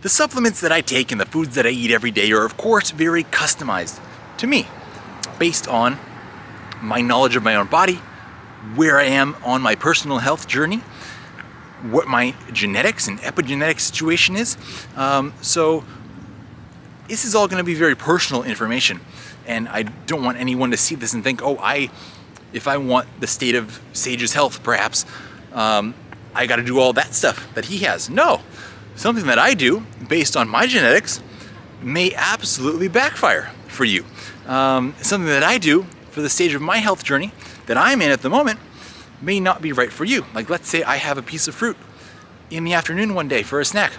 The supplements that I take and the foods that I eat every day are of course very customized to me, based on my knowledge of my own body, where I am on my personal health journey, what my genetics and epigenetic situation is. So this is all going to be very personal information, and I don't want anyone to see this and think, oh, if I want the state of Sage's health, perhaps, I got to do all that stuff that he has. No, something that I do based on my genetics may absolutely backfire for you. Something that I do for the stage of my health journey that I'm in at the moment may not be right for you. Like, let's say I have a piece of fruit in the afternoon one day for a snack.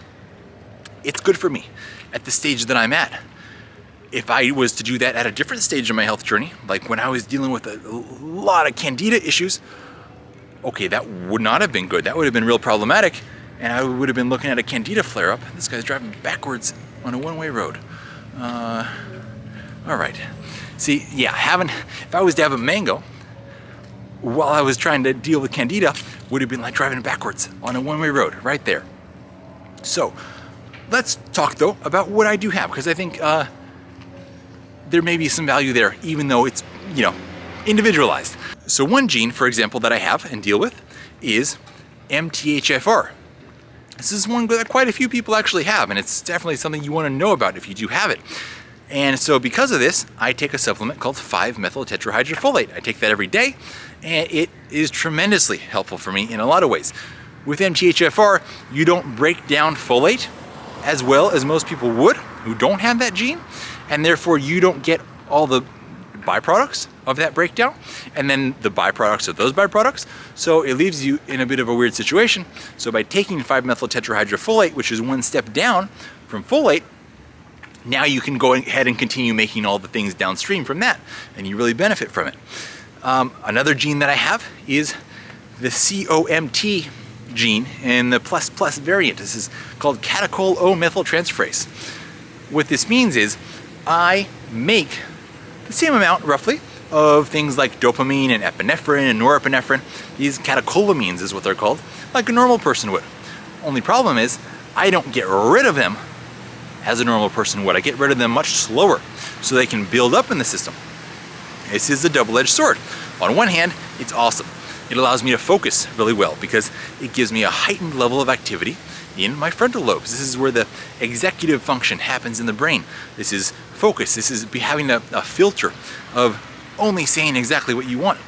It's good for me at the stage that I'm at. If I was to do that at a different stage of my health journey, like when I was dealing with a lot of candida issues, okay, that would not have been good. That would have been real problematic, and I would have been looking at a candida flare-up. This guy's driving backwards on a one-way road. All right. See, yeah, if I was to have a mango while I was trying to deal with candida, would have been like driving backwards on a one-way road right there. So let's talk though about what I do have, because I think there may be some value there, even though it's, individualized. So one gene, for example, that I have and deal with is MTHFR. This is one that quite a few people actually have, and it's definitely something you want to know about if you do have it. And so because of this, I take a supplement called 5-methyltetrahydrofolate. I take that every day, and it is tremendously helpful for me in a lot of ways. With MTHFR, you don't break down folate as well as most people would who don't have that gene, and therefore you don't get all the byproducts of that breakdown and then the byproducts of those byproducts. So it leaves you in a bit of a weird situation. So by taking 5-methyltetrahydrofolate, which is one step down from folate, now you can go ahead and continue making all the things downstream from that, and you really benefit from it. Another gene that I have is the COMT gene in the plus variant. This is called catechol O-methyltransferase. What this means is I make the same amount, roughly, of things like dopamine and epinephrine and norepinephrine. These catecholamines is what they're called, like a normal person would. Only problem is I don't get rid of them as a normal person would. I get rid of them much slower so they can build up in the system. This is a double-edged sword. On one hand, it's awesome. It allows me to focus really well because it gives me a heightened level of activity in my frontal lobes. This is where the executive function happens in the brain. This is focus. This is having a filter of only saying exactly what you want.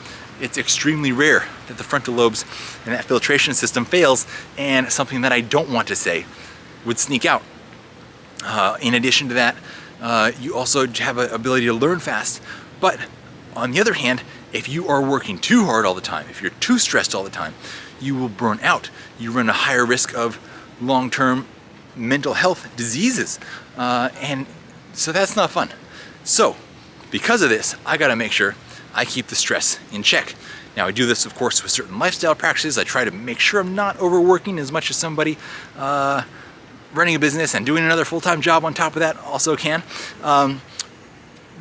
It's extremely rare that the frontal lobes and that filtration system fails, and something that I don't want to say would sneak out. In addition to that, you also have an ability to learn fast. But on the other hand, if you are working too hard all the time, if you're too stressed all the time, you will burn out. You run a higher risk of long-term mental health diseases. And so that's not fun. So because of this, I gotta make sure I keep the stress in check. Now I do this, of course, with certain lifestyle practices. I try to make sure I'm not overworking as much as somebody running a business and doing another full-time job on top of that also can.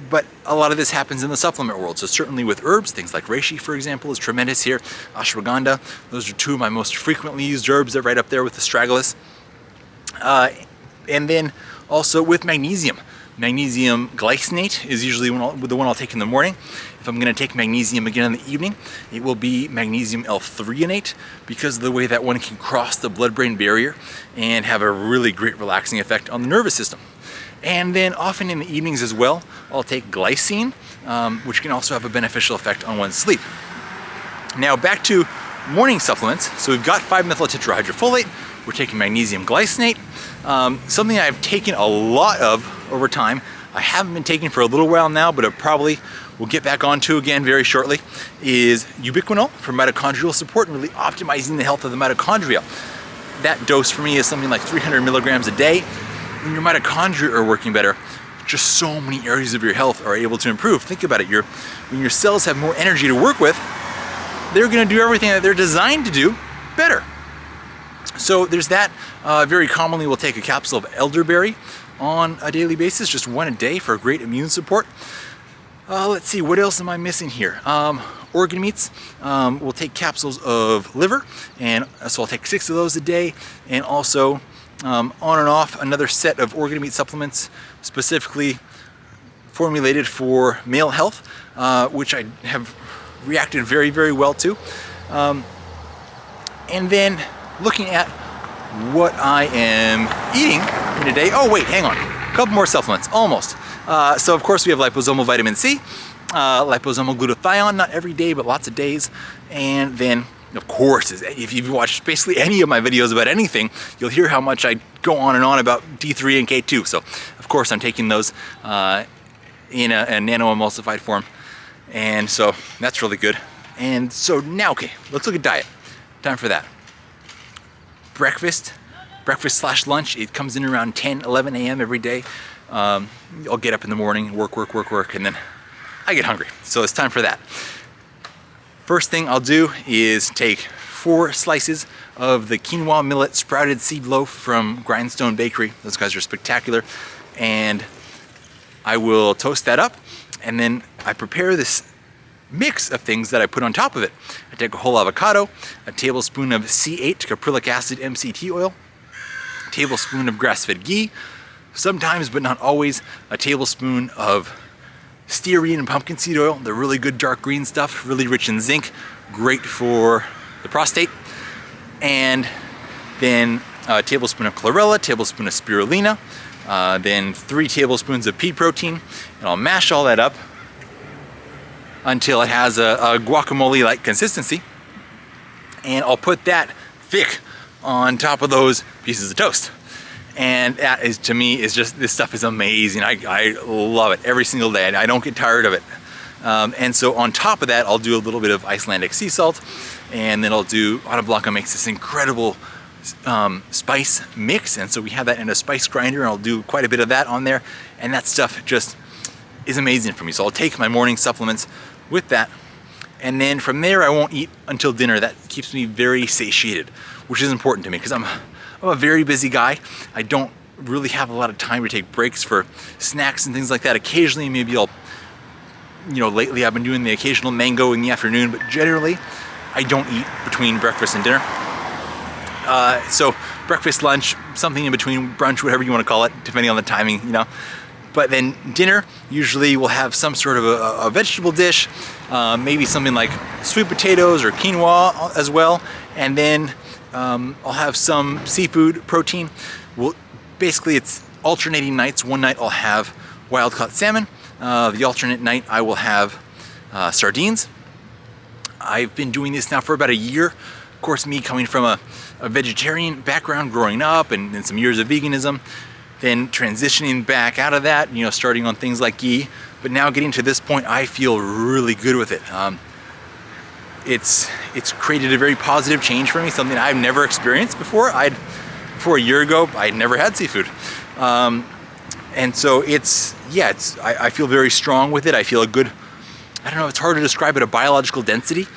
But a lot of this happens in the supplement world. So certainly with herbs, things like reishi, for example, is tremendous here. Ashwagandha, those are two of my most frequently used herbs. They're right up there with the astragalus. And then also with magnesium. Magnesium glycinate is usually the one I'll take in the morning. If I'm gonna take magnesium again in the evening, it will be magnesium L-threonate, because of the way that one can cross the blood-brain barrier and have a really great relaxing effect on the nervous system. And then often in the evenings as well, I'll take glycine, which can also have a beneficial effect on one's sleep. Now back to morning supplements. So we've got 5-methyltetrahydrofolate, we're taking magnesium glycinate. Something I've taken a lot of over time, I haven't been taking for a little while now, but it probably will get back onto again very shortly, is ubiquinol for mitochondrial support and really optimizing the health of the mitochondria. That dose for me is something like 300 milligrams a day. When your mitochondria are working better, just so many areas of your health are able to improve. Think about it, when your cells have more energy to work with, they're gonna do everything that they're designed to do better. So there's that. Very commonly we'll take a capsule of elderberry on a daily basis, just one a day for great immune support. Let's see, what else am I missing here? Organ meats, we'll take capsules of liver, and so I'll take 6 of those a day, and also on and off another set of organ meat supplements specifically formulated for male health, which I have reacted very, very well to. And then looking at what I am eating in a day. Oh wait, hang on, a couple more supplements, almost. So of course we have liposomal vitamin C, liposomal glutathione, not every day, but lots of days. And then of course, if you've watched basically any of my videos about anything, you'll hear how much I go on and on about D3 and K2. So of course I'm taking those in a nano-emulsified form. And so that's really good. And so now, okay, let's look at diet. Time for that. Breakfast / lunch, it comes in around 10, 11 a.m. every day. I'll get up in the morning, work, and then I get hungry. So it's time for that. First thing I'll do is take 4 slices of the quinoa millet sprouted seed loaf from Grindstone Bakery. Those guys are spectacular. And I will toast that up, and then I prepare this mix of things that I put on top of it. I take a whole avocado, a tablespoon of C8 caprylic acid MCT oil, a tablespoon of grass-fed ghee, sometimes but not always a tablespoon of stearine and pumpkin seed oil. They're really good dark green stuff, really rich in zinc, great for the prostate. And then a tablespoon of chlorella, a tablespoon of spirulina, then 3 tablespoons of pea protein, and I'll mash all that up until it has a guacamole-like consistency, and I'll put that thick on top of those pieces of toast. And that is, to me, is just, this stuff is amazing. I love it every single day. I don't get tired of it. And so on top of that, I'll do a little bit of Icelandic sea salt, and then I'll do, Ana Blanca makes this incredible spice mix, and so we have that in a spice grinder, and I'll do quite a bit of that on there, and that stuff just is amazing for me. So I'll take my morning supplements with that, and then from there I won't eat until dinner. That keeps me very satiated, which is important to me because I'm a very busy guy. I don't really have a lot of time to take breaks for snacks and things like that. Occasionally maybe I'll, lately I've been doing the occasional mango in the afternoon, but generally I don't eat between breakfast and dinner. So breakfast, lunch, something in between, brunch, whatever you want to call it, depending on the timing, But then dinner, usually we'll have some sort of a vegetable dish, maybe something like sweet potatoes or quinoa as well. And then I'll have some seafood protein. Basically it's alternating nights. One night I'll have wild caught salmon. The alternate night I will have sardines. I've been doing this now for about a year. Of course, me coming from a vegetarian background growing up and some years of veganism, then transitioning back out of that, starting on things like ghee, but now getting to this point, I feel really good with it. It's created a very positive change for me, something I've never experienced before. Before a year ago, I'd never had seafood. And so I feel very strong with it. I feel a good, I don't know, it's hard to describe it, a biological density.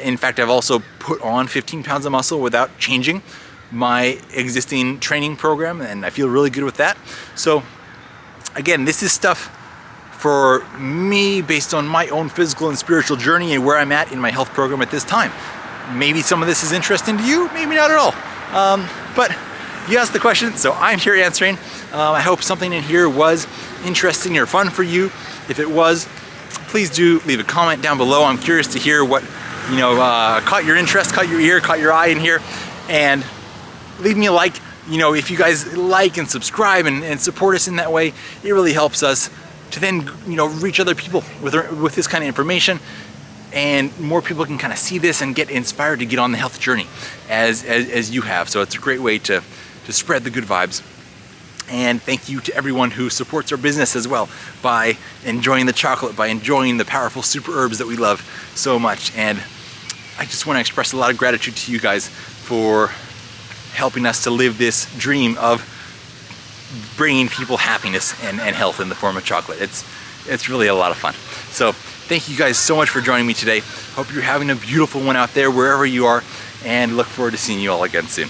In fact, I've also put on 15 pounds of muscle without changing my existing training program, and I feel really good with that. So again, this is stuff for me based on my own physical and spiritual journey and where I'm at in my health program at this time. Maybe some of this is interesting to you, maybe not at all. But you asked the question, so I'm here answering. I hope something in here was interesting or fun for you. If it was, please do leave a comment down below. I'm curious to hear what caught your interest, caught your ear, caught your eye in here, and leave me a like. If you guys like and subscribe and support us in that way, it really helps us to then reach other people with this kind of information, and more people can kind of see this and get inspired to get on the health journey as you have. So it's a great way to spread the good vibes. And thank you to everyone who supports our business as well by enjoying the chocolate, by enjoying the powerful super herbs that we love so much. And I just want to express a lot of gratitude to you guys for helping us to live this dream of bringing people happiness and health in the form of chocolate. It's really a lot of fun. So thank you guys so much for joining me today. Hope you're having a beautiful one out there wherever you are, and look forward to seeing you all again soon.